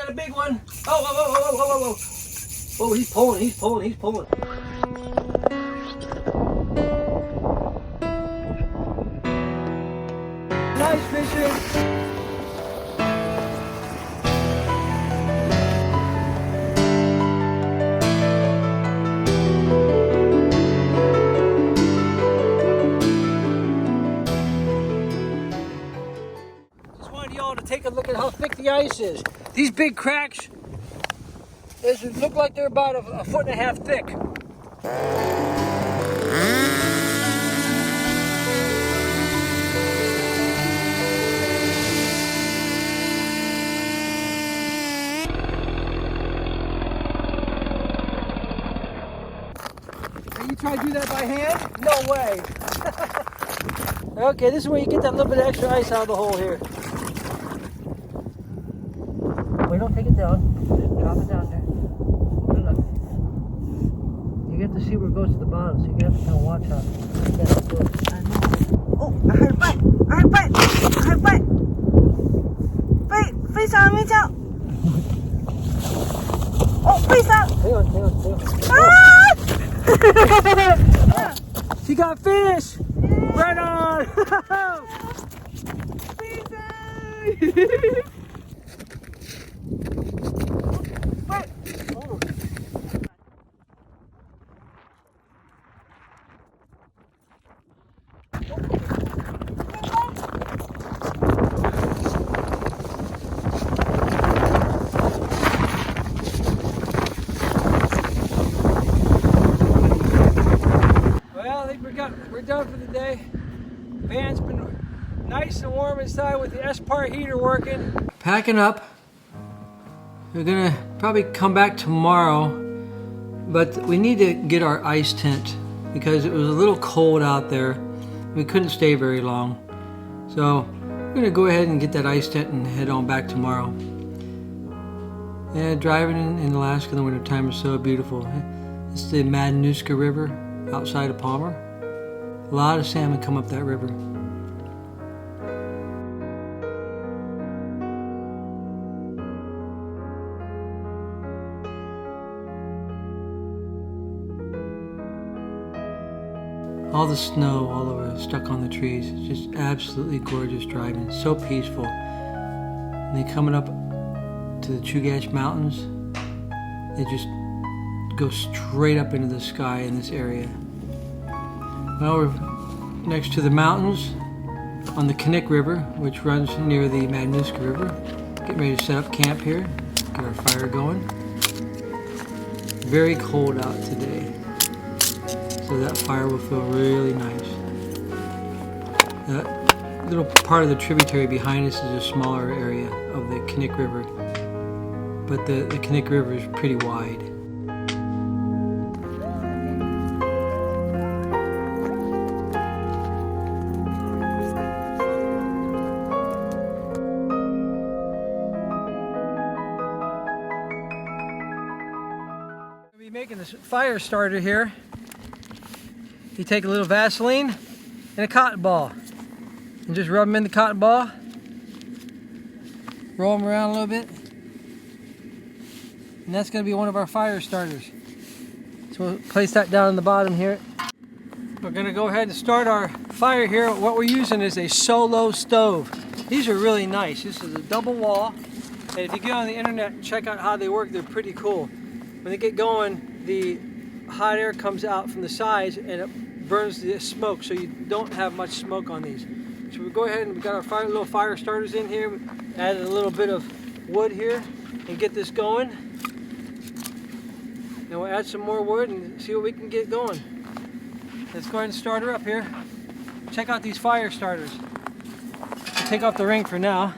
got a big one. Oh, whoa, whoa, whoa, whoa, whoa, whoa. Oh, he's pulling, he's pulling, he's pulling. Nice fishing. Just wanted y'all to take a look at how thick the ice is. These big cracks, they look like they're about a foot and a half thick. You try to do that by hand? No way. Okay, this is where you get that little bit of extra ice out of the hole here. Wait, don't take it down. Drop it down there. Good luck. You get to see where it goes to the bottom, so you have to kind of watch out. Oh, I heard a bite. I heard a bite. I heard a bite. Bite. 非常没叫。哦，背上。Hang on, hang on, hang on. Ah! She got fish! Right on! We're done for the day. Van's been nice and warm inside with the S-part heater working. Packing up. We're gonna probably come back tomorrow, but we need to get our ice tent because it was a little cold out there. We couldn't stay very long. So we're gonna go ahead and get that ice tent and head on back tomorrow. Yeah, driving in Alaska in the wintertime is so beautiful. It's the Knik River outside of Palmer. A lot of salmon come up that river. All the snow all over, stuck on the trees. It's just absolutely gorgeous driving. So peaceful. And then coming up to the Chugach Mountains, they just go straight up into the sky in this area. Well, we're next to the mountains on the Knik River, which runs near the Knik River. Getting ready to set up camp here, get our fire going. Very cold out today, so that fire will feel really nice. That little part of the tributary behind us is a smaller area of the Knik River, but the Knik River is pretty wide. Making this fire starter here. You take a little Vaseline and a cotton ball and just rub them in the cotton ball, roll them around a little bit, and that's going to be one of our fire starters. So we'll place that down in the bottom here. We're going to go ahead and start our fire here. What we're using is a solo stove. These are really nice. This is a double wall, and if you get on the internet and check out how they work, they're pretty cool. When they get going, the hot air comes out from the sides and it burns the smoke, so you don't have much smoke on these. So we go ahead and we've got our little fire starters in here. We added a little bit of wood here and get this going. And we'll add some more wood and see what we can get going. Let's go ahead and start her up here. Check out these fire starters. We'll take off the ring for now.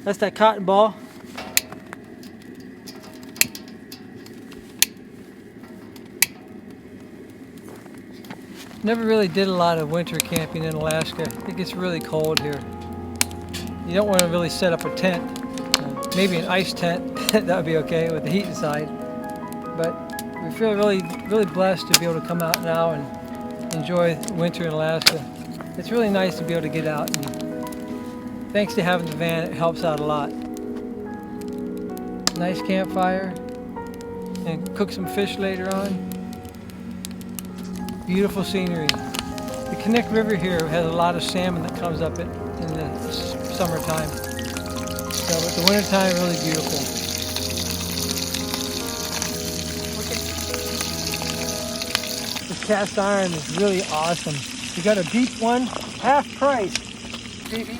That's that cotton ball. Never really did a lot of winter camping in Alaska. It gets really cold here. You don't want to really set up a tent. Maybe an ice tent, that would be okay with the heat inside. But we feel really blessed to be able to come out now and enjoy winter in Alaska. It's really nice to be able to get out and thanks to having the van, it helps out a lot. Nice campfire, and cook some fish later on. Beautiful scenery. The Knik River here has a lot of salmon that comes up in the summertime. So, but the wintertime, really beautiful. This cast iron is really awesome. You got a deep one, half price. Phoebe,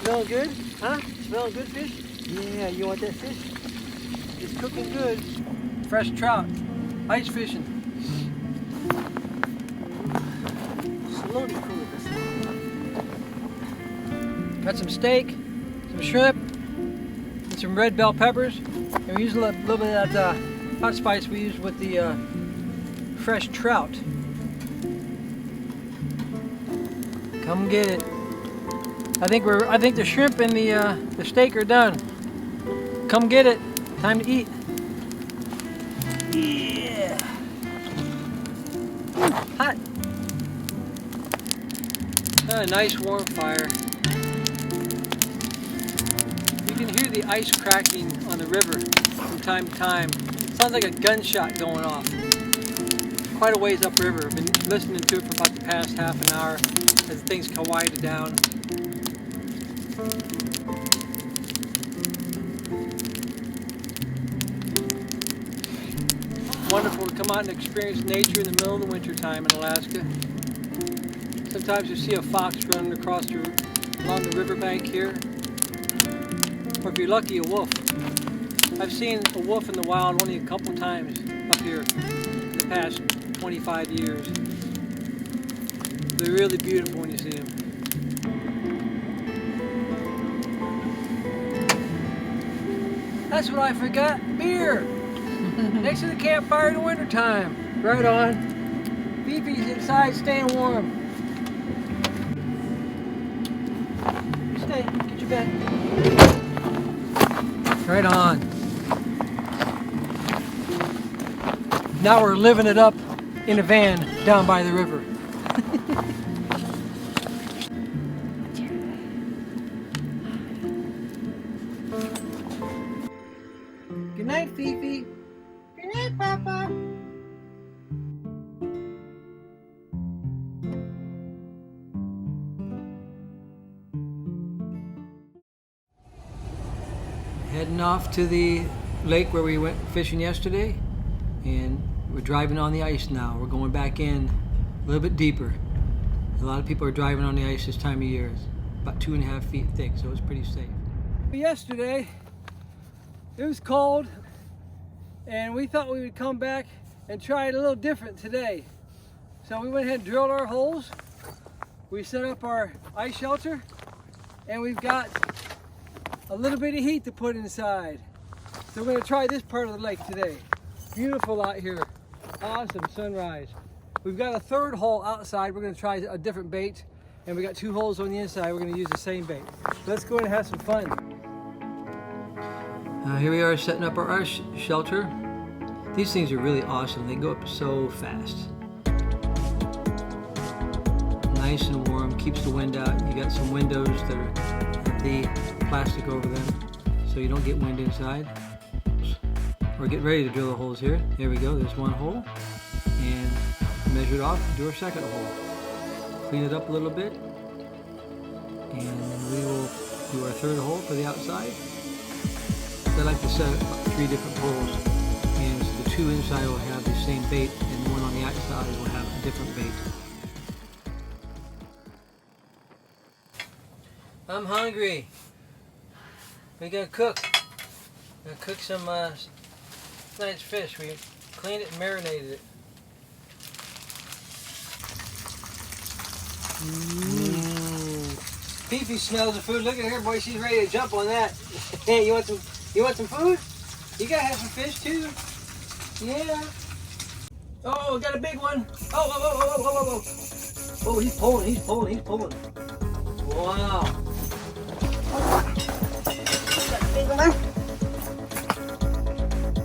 smelling good? Huh? Smelling good fish? Yeah, you want that fish? It's cooking good. Fresh trout, ice fishing. Slowly cool this. Got some steak, some shrimp, and some red bell peppers. And we use a little bit of that hot spice we use with the fresh trout. Come get it. I think the shrimp and the steak are done. Come get it. Time to eat. Yeah. Hot. A nice warm fire. You can hear the ice cracking on the river from time to time. Sounds like a gunshot going off. Quite a ways upriver. I've been listening to it for about the past half an hour as things quieted down. Wonderful to come out and experience nature in the middle of the winter time in Alaska. Sometimes you see a fox running across along the riverbank here, or if you're lucky, a wolf. I've seen a wolf in the wild only a couple times up here in the past 25 years. They're really beautiful when you see them. That's what I forgot, beer! Next to the campfire in the wintertime. Right on. Fifi's inside staying warm. Stay, get your bed. Right on. Now we're living it up in a van down by the river. Good night, Fifi. Good night, Papa. Heading off to the lake where we went fishing yesterday, and we're driving on the ice now. We're going back in a little bit deeper. A lot of people are driving on the ice this time of year. It's about 2.5 feet thick, so it's pretty safe. Yesterday, it was cold, and we thought we would come back and try it a little different today. So we went ahead and drilled our holes. We set up our ice shelter, and we've got a little bit of heat to put inside. So we're going to try this part of the lake today. Beautiful out here. Awesome sunrise. We've got a third hole outside. We're going to try a different bait. And we got 2 holes on the inside. We're going to use the same bait. Let's go and have some fun. Here we are setting up our ice shelter. These things are really awesome. They go up so fast. Nice and warm, keeps the wind out. You got some windows that have the plastic over them so you don't get wind inside. We're getting ready to drill the holes here. There we go, there's 1 hole. And measure it off, do our second hole. Clean it up a little bit. And we will do our third hole for the outside. I like to set up 3 different holes, and so the 2 inside will have the same bait, and the one on the outside will have a different bait. I'm hungry. We're gonna cook. We're gonna cook some nice fish. We cleaned it and marinated it. Fifi smells the food. Look at her, boy. She's ready to jump on that. Hey, you want some? You want some food? You gotta have some fish too. Yeah. Oh, got a big one. Oh. Oh, he's pulling. Wow. Big one.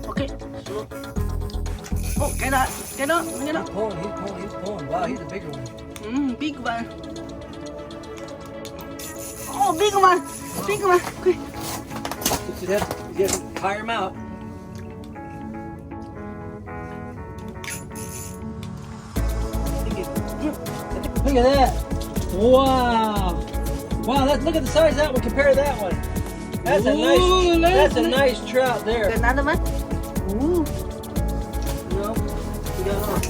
Okay. Oh, get up. He's pulling. Wow, he's a bigger one. Big one. Oh, big one. 第一个吧，快！ You have to tire him out. Look at that. Wow. Wow, look at the size of that one compared to that one. That's a nice trout there. Another one. Ooh. No, we got on.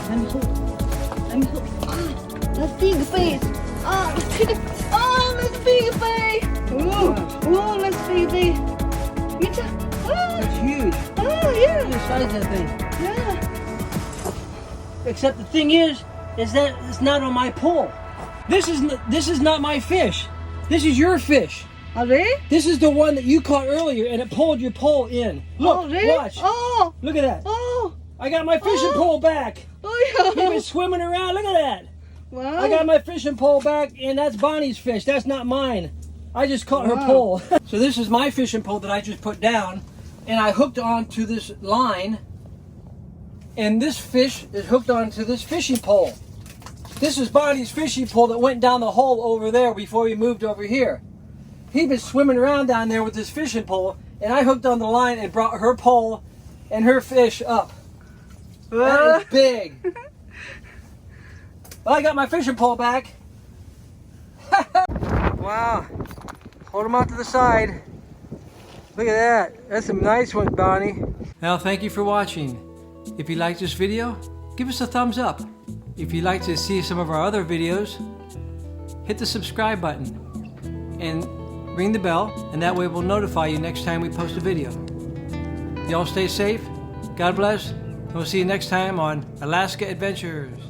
Let me hold. Ah, that's big fish. Oh, that's big fish. Oh, that's big fish. Mita. That's huge. Oh, Look at yeah. the size of that thing. Yeah. Except the thing is that it's not on my pole. This is not my fish. This is your fish. Oh, really? This is the one that you caught earlier, and it pulled your pole in. Look, Oh, really? watch. Oh. Look at that. Oh. I got my fishing pole back. Oh, You've yeah. been swimming around. Look at that. Wow. I got my fishing pole back, and that's Bonnie's fish. That's not mine. I just caught her Wow. pole. So this is my fishing pole that I just put down, and I hooked onto this line, and this fish is hooked onto this fishing pole. This is Bonnie's fishing pole that went down the hole over there before we moved over here. He'd been swimming around down there with this fishing pole, and I hooked on the line and brought her pole and her fish up. That is big. Well, I got my fishing pole back. Wow. Hold them out to the side. Look at that. That's some nice ones, Bonnie. Well, thank you for watching. If you liked this video, give us a thumbs up. If you'd like to see some of our other videos, hit the subscribe button and ring the bell, and that way we'll notify you next time we post a video. Y'all stay safe, God bless, and we'll see you next time on Alaska Adventures.